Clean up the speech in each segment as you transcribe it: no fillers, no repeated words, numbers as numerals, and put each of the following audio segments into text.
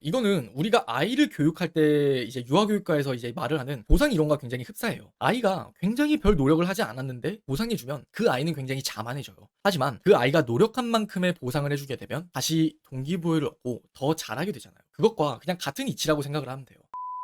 이거는 우리가 아이를 교육할 때 이제 유아교육과에서 이제 말을 하는 보상 이론과 굉장히 흡사해요. 아이가 굉장히 별 노력을 하지 않았는데 보상해 주면 그 아이는 굉장히 자만해져요. 하지만 그 아이가 노력한 만큼의 보상을 해 주게 되면 다시 동기부여를 얻고 더 잘하게 되잖아요. 그것과 그냥 같은 이치라고 생각을 하면 돼요.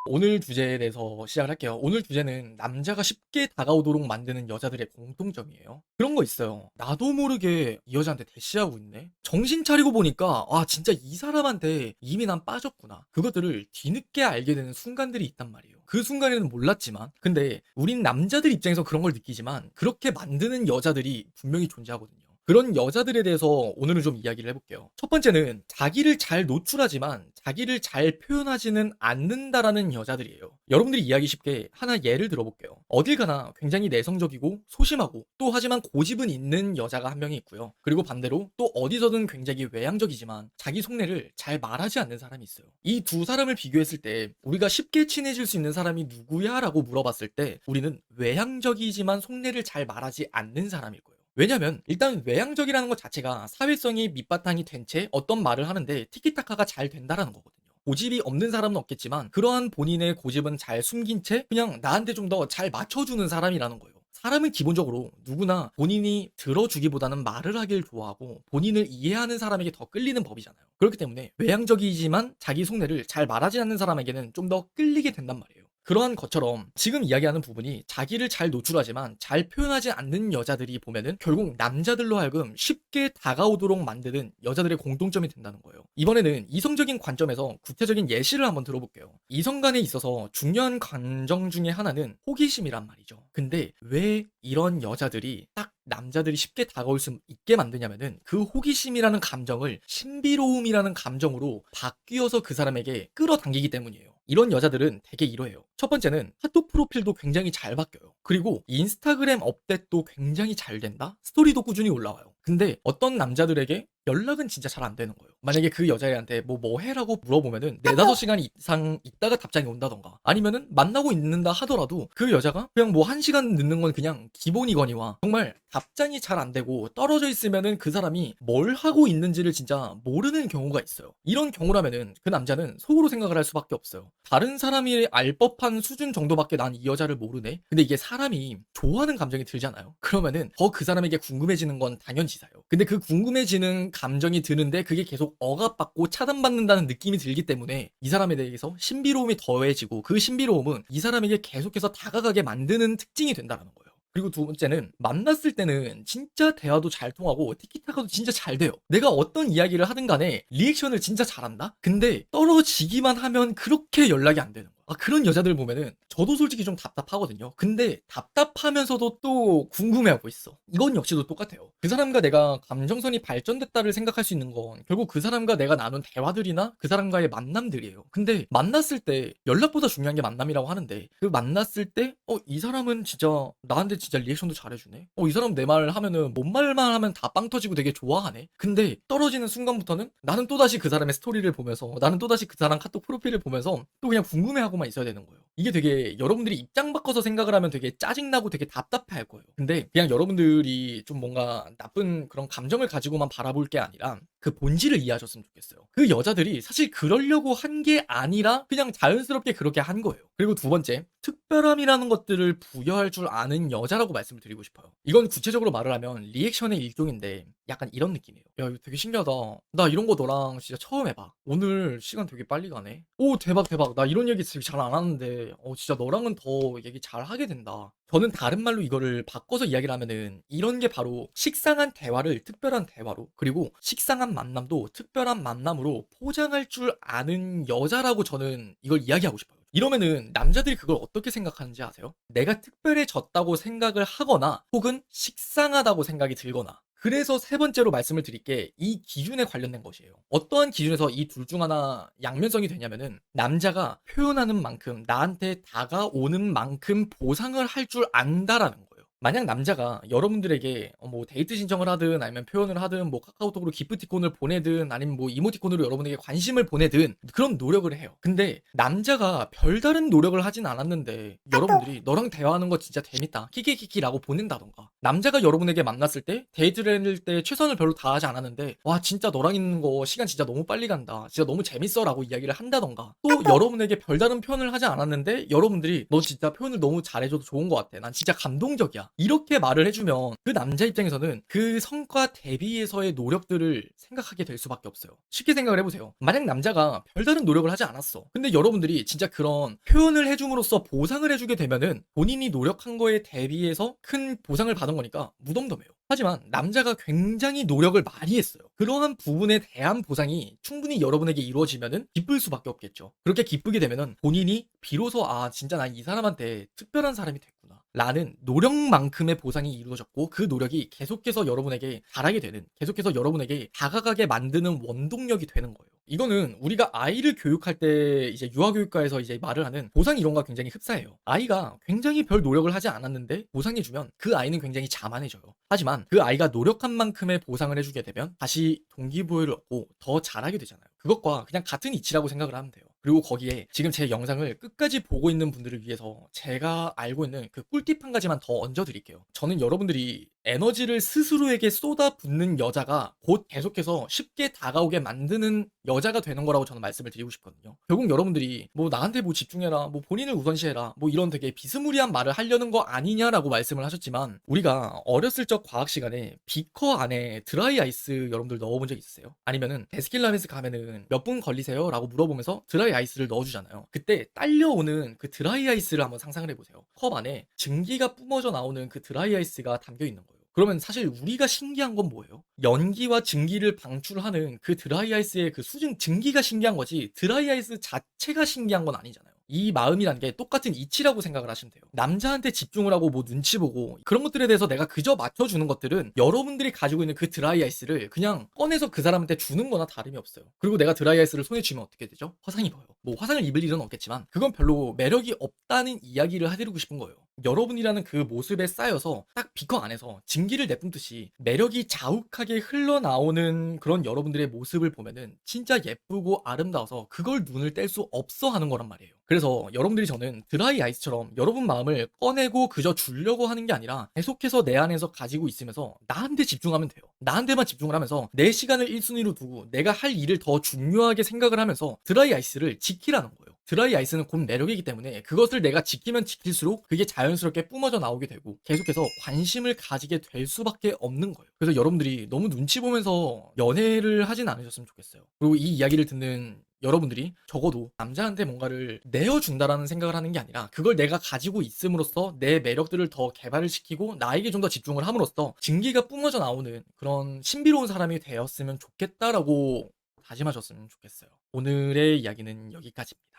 오늘 주제에 대해서 시작을 할게요. 오늘 주제는 남자가 쉽게 다가오도록 만드는 여자들의 공통점이에요. 그런 거 있어요. 나도 모르게 이 여자한테 대시하고 있네. 정신 차리고 보니까 진짜 이 사람한테 이미 난 빠졌구나. 그것들을 뒤늦게 알게 되는 순간들이 있단 말이에요. 그 순간에는 몰랐지만 근데 우린 남자들 입장에서 그런 걸 느끼지만 그렇게 만드는 여자들이 분명히 존재하거든요. 그런 여자들에 대해서 오늘은 좀 이야기를 해볼게요. 첫 번째는 자기를 잘 노출하지만 자기를 잘 표현하지는 않는다라는 여자들이에요. 여러분들이 이해하기 쉽게 하나 예를 들어볼게요. 어딜 가나 굉장히 내성적이고 소심하고 또 하지만 고집은 있는 여자가 한 명이 있고요. 그리고 반대로 또 어디서든 굉장히 외향적이지만 자기 속내를 잘 말하지 않는 사람이 있어요. 이 두 사람을 비교했을 때 우리가 쉽게 친해질 수 있는 사람이 누구야? 라고 물어봤을 때 우리는 외향적이지만 속내를 잘 말하지 않는 사람일 거예요. 왜냐면 일단 외향적이라는 것 자체가 사회성이 밑바탕이 된 채 어떤 말을 하는데 티키타카가 잘 된다라는 거거든요. 고집이 없는 사람은 없겠지만 그러한 본인의 고집은 잘 숨긴 채 그냥 나한테 좀 더 잘 맞춰주는 사람이라는 거예요. 사람은 기본적으로 누구나 본인이 들어주기보다는 말을 하길 좋아하고 본인을 이해하는 사람에게 더 끌리는 법이잖아요. 그렇기 때문에 외향적이지만 자기 속내를 잘 말하지 않는 사람에게는 좀 더 끌리게 된단 말이에요. 그러한 것처럼 지금 이야기하는 부분이 자기를 잘 노출하지만 잘 표현하지 않는 여자들이 보면은 결국 남자들로 하여금 쉽게 다가오도록 만드는 여자들의 공통점이 된다는 거예요. 이번에는 이성적인 관점에서 구체적인 예시를 한번 들어볼게요. 이성 간에 있어서 중요한 감정 중에 하나는 호기심이란 말이죠. 근데 왜 이런 여자들이 딱 남자들이 쉽게 다가올 수 있게 만드냐면은 그 호기심이라는 감정을 신비로움이라는 감정으로 바뀌어서 그 사람에게 끌어당기기 때문이에요. 이런 여자들은 되게 이러해요. 첫 번째는 카톡 프로필도 굉장히 잘 바뀌어요. 그리고 인스타그램 업데이트도 굉장히 잘 된다? 스토리도 꾸준히 올라와요. 근데 어떤 남자들에게 연락은 진짜 잘 안 되는 거예요. 만약에 그 여자애한테 뭐 해라고 물어보면은 4-5시간 이상 있다가 답장이 온다던가 아니면은 만나고 있는다 하더라도 그 여자가 그냥 뭐 1시간 늦는 건 그냥 기본이거니와 정말 답장이 잘 안 되고 떨어져 있으면은 그 사람이 뭘 하고 있는지를 진짜 모르는 경우가 있어요. 이런 경우라면은 그 남자는 속으로 생각을 할 수밖에 없어요. 다른 사람이 알 법한 수준 정도밖에 난 이 여자를 모르네? 근데 이게 사람이 좋아하는 감정이 들잖아요? 그러면은 더 그 사람에게 궁금해지는 건 당연지사요. 근데 그 궁금해지는 감정이 드는데 그게 계속 억압받고 차단받는다는 느낌이 들기 때문에 이 사람에 대해서 신비로움이 더해지고 그 신비로움은 이 사람에게 계속해서 다가가게 만드는 특징이 된다는 거예요. 그리고 두 번째는 만났을 때는 진짜 대화도 잘 통하고 티키타카도 진짜 잘 돼요. 내가 어떤 이야기를 하든 간에 리액션을 진짜 잘한다? 근데 떨어지기만 하면 그렇게 연락이 안 되는 거야. 그런 여자들 보면은 저도 솔직히 좀 답답하거든요. 근데 답답하면서도 또 궁금해하고 있어. 이건 역시도 똑같아요. 그 사람과 내가 감정선이 발전됐다를 생각할 수 있는 건 결국 그 사람과 내가 나눈 대화들이나 그 사람과의 만남들이에요. 근데 만났을 때 연락보다 중요한 게 만남이라고 하는데 그 만났을 때 이 사람은 진짜 나한테 진짜 리액션도 잘해주네. 이 사람 내 말 하면은 뭔 말만 하면 다 빵 터지고 되게 좋아하네. 근데 떨어지는 순간부터는 나는 또다시 그 사람의 스토리를 보면서 나는 또다시 그 사람 카톡 프로필을 보면서 또 그냥 궁금해하고만 있어야 되는 거예요. 이게 되게 여러분들이 입장 바꿔서 생각을 하면 되게 짜증나고 되게 답답해할 거예요. 근데 그냥 여러분들이 좀 뭔가 나쁜 그런 감정을 가지고만 바라볼 게 아니라 그 본질을 이해하셨으면 좋겠어요. 그 여자들이 사실 그러려고 한 게 아니라 그냥 자연스럽게 그렇게 한 거예요. 그리고 두 번째, 특별함이라는 것들을 부여할 줄 아는 여자라고 말씀을 드리고 싶어요. 이건 구체적으로 말을 하면 리액션의 일종인데 약간 이런 느낌이에요. 야, 이거 되게 신기하다. 나 이런 거 너랑 진짜 처음 해봐. 오늘 시간 되게 빨리 가네. 오, 대박, 대박. 나 이런 얘기 되게 잘 안 하는데, 진짜 너랑은 더 얘기 잘 하게 된다. 저는 다른 말로 이거를 바꿔서 이야기를 하면은 이런 게 바로 식상한 대화를 특별한 대화로 그리고 식상한 만남도 특별한 만남으로 포장할 줄 아는 여자라고 저는 이걸 이야기하고 싶어요. 이러면은 남자들이 그걸 어떻게 생각하는지 아세요? 내가 특별해졌다고 생각을 하거나 혹은 식상하다고 생각이 들거나 그래서 세 번째로 말씀을 드릴 게 이 기준에 관련된 것이에요. 어떠한 기준에서 이 둘 중 하나 양면성이 되냐면은 남자가 표현하는 만큼 나한테 다가오는 만큼 보상을 할 줄 안다라는 거예요. 만약 남자가 여러분들에게 뭐 데이트 신청을 하든 아니면 표현을 하든 뭐 카카오톡으로 기프티콘을 보내든 아니면 뭐 이모티콘으로 여러분에게 관심을 보내든 그런 노력을 해요. 근데 남자가 별다른 노력을 하진 않았는데 여러분들이 "너랑 대화하는 거 진짜 재밌다. 키키키키라고 보낸다든가. 남자가 여러분에게 만났을 때 데이트를 했을 때 최선을 별로 다하지 않았는데 "와 진짜 너랑 있는 거 시간 진짜 너무 빨리 간다. 진짜 너무 재밌어."라고 이야기를 한다든가 또 여러분에게 별다른 표현을 하지 않았는데 여러분들이 "너 진짜 표현을 너무 잘해줘서 좋은 것 같아. 난 진짜 감동적이야." 이렇게 말을 해주면 그 남자 입장에서는 그 성과 대비해서의 노력들을 생각하게 될 수밖에 없어요. 쉽게 생각을 해보세요. 만약 남자가 별다른 노력을 하지 않았어. 근데 여러분들이 진짜 그런 표현을 해줌으로써 보상을 해주게 되면은 본인이 노력한 거에 대비해서 큰 보상을 받은 거니까 무덤덤해요. 하지만 남자가 굉장히 노력을 많이 했어요. 그러한 부분에 대한 보상이 충분히 여러분에게 이루어지면은 기쁠 수밖에 없겠죠. 그렇게 기쁘게 되면은 본인이 비로소 '아 진짜 난 이 사람한테 특별한 사람이 됐구나.' 라는 노력만큼의 보상이 이루어졌고 그 노력이 계속해서 여러분에게 잘하게 되는, 계속해서 여러분에게 다가가게 만드는 원동력이 되는 거예요. 이거는 우리가 아이를 교육할 때 이제 유아교육과에서 이제 말을 하는 보상 이론과 굉장히 흡사해요. 아이가 굉장히 별 노력을 하지 않았는데 보상해주면 그 아이는 굉장히 자만해져요. 하지만 그 아이가 노력한 만큼의 보상을 해주게 되면 다시 동기부여를 얻고 더 잘하게 되잖아요. 그것과 그냥 같은 이치라고 생각을 하면 돼요. 그리고 거기에 지금 제 영상을 끝까지 보고 있는 분들을 위해서 제가 알고 있는 그 꿀팁 한 가지만 더 얹어 드릴게요. 저는 여러분들이 에너지를 스스로에게 쏟아붓는 여자가 곧 계속해서 쉽게 다가오게 만드는 여자가 되는 거라고 저는 말씀을 드리고 싶거든요. 결국 여러분들이 뭐 나한테 뭐 집중해라, 뭐 본인을 우선시해라, 뭐 이런 되게 비스무리한 말을 하려는 거 아니냐라고 말씀을 하셨지만 우리가 어렸을 적 과학 시간에 비커 안에 드라이 아이스 여러분들 넣어본 적 있으세요? 아니면은 베스킨라빈스 가면은 몇 분 걸리세요? 라고 물어보면서 드라이 아이스를 넣어주잖아요. 그때 딸려오는 그 드라이 아이스를 한번 상상을 해보세요. 컵 안에 증기가 뿜어져 나오는 그 드라이 아이스가 담겨 있는 거예요. 그러면 사실 우리가 신기한 건 뭐예요? 연기와 증기를 방출하는 그 드라이 아이스의 그 수증 증기가 신기한 거지 드라이 아이스 자체가 신기한 건 아니잖아요. 이 마음이라는 게 똑같은 이치라고 생각을 하시면 돼요. 남자한테 집중을 하고 뭐 눈치 보고 그런 것들에 대해서 내가 그저 맞춰주는 것들은 여러분들이 가지고 있는 그 드라이 아이스를 그냥 꺼내서 그 사람한테 주는 거나 다름이 없어요. 그리고 내가 드라이 아이스를 손에 쥐면 어떻게 되죠? 화상 입어요. 뭐 화상을 입을 일은 없겠지만 그건 별로 매력이 없다는 이야기를 해드리고 싶은 거예요. 여러분이라는 그 모습에 쌓여서 딱 비커 안에서 증기를 내뿜듯이 매력이 자욱하게 흘러나오는 그런 여러분들의 모습을 보면은 진짜 예쁘고 아름다워서 그걸 눈을 뗄 수 없어 하는 거란 말이에요. 그래서 여러분들이 저는 드라이 아이스처럼 여러분 마음을 꺼내고 그저 주려고 하는 게 아니라 계속해서 내 안에서 가지고 있으면서 나한테 집중하면 돼요. 나한테만 집중을 하면서 내 시간을 1순위로 두고 내가 할 일을 더 중요하게 생각을 하면서 드라이 아이스를 지키라는 거예요. 드라이 아이스는 곧 매력이기 때문에 그것을 내가 지키면 지킬수록 그게 자연스럽게 뿜어져 나오게 되고 계속해서 관심을 가지게 될 수밖에 없는 거예요. 그래서 여러분들이 너무 눈치 보면서 연애를 하진 않으셨으면 좋겠어요. 그리고 이 이야기를 듣는 여러분들이 적어도 남자한테 뭔가를 내어준다라는 생각을 하는 게 아니라 그걸 내가 가지고 있음으로써 내 매력들을 더 개발을 시키고 나에게 좀 더 집중을 함으로써 증기가 뿜어져 나오는 그런 신비로운 사람이 되었으면 좋겠다라고 다짐하셨으면 좋겠어요. 오늘의 이야기는 여기까지입니다.